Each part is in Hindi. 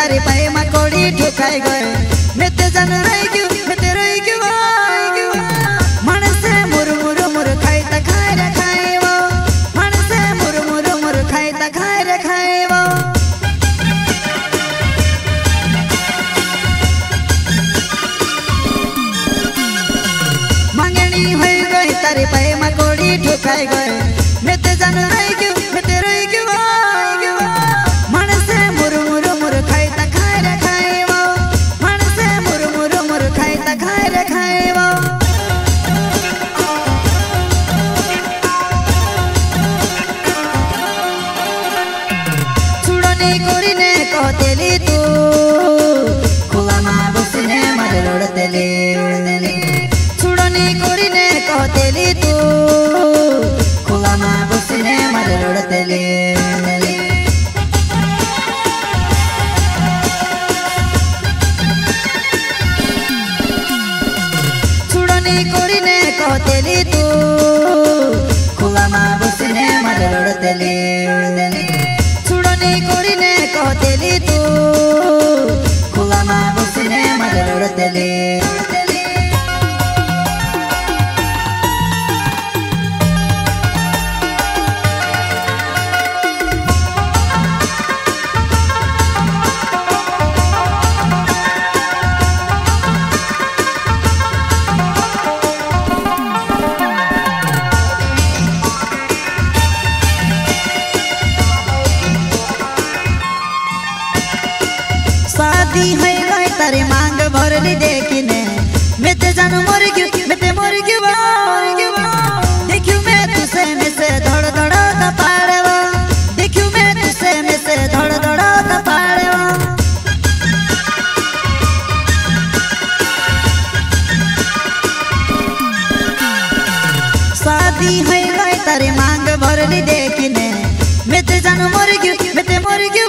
तारे पाए मकोड़ी ठुकाई गए मेते जन रही क्यों मेते रही क्यों मन से मुर मुर मुर खाई ता खाए रे खाए वो मन से मुर मुर मुर खाई ता खाए रे खाए वो मंगनी हो गई तारे पाए मकोड़ी ठुकाई गए मेते जन रही क्यों मेते रही क्यों मन से मुर मुर मुर खाई ता खाए रे खाए वो मन से मुर मुर मुर खाई ता खाए रे खाए वो छुड़नी कोरी ने कहतेली तू खुला माँ बसने मर लड़तेली छुड़नी कोरी ने कहतेली तू खुला माँ बसने मर लड़तेली कहतेली तू खुला माँ बसने मर लड़तेली छुड़नी कोरी ने कहतेली तू खुला माँ बसने मर लड़तेली शादी है गई तारे मांग भरली देखने मेते जान मर गयो मेते मर गयो देखियो मैं तुसे में से धड़ धड़ का पाड़वा देखियो मैं तुसे में से धड़ धड़ का पाड़वा शादी है गई तारे मांग भरली देखने मेते जान मर गयो मेते मर गयो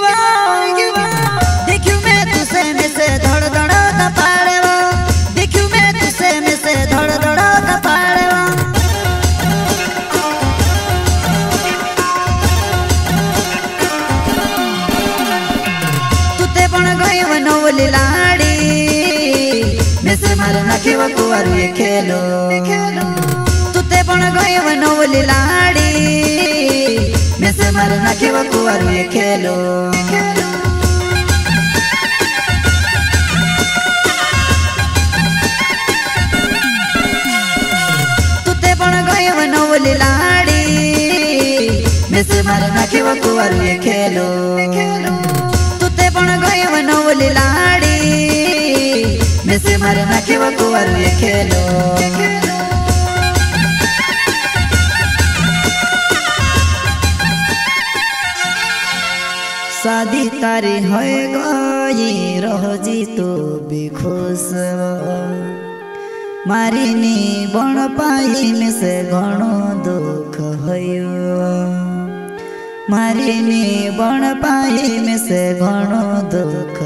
में से धड़ धड़ का पाड़वा देखियो मैं तुसे में से धड़ धड़ का पाड़वा तुते पण गई वनोली लाड़ी में से मार नाखिव कुआरू ये खेलो तुते पण गई वनोली लाड़ी में से मार नाखिव कुआरू ये खेलो वनोली लाड़ी में से मार नाखिव कुआरू ये खेलो तुते पण गई वनोली लाड़ी में से मार नाखिव कुआरू ये खेलो शादी तारी हो गई रही तो भी खुश मारिनी बण पाई में से घणो दुख भयो मारिनी बण पाई में से घणो दुख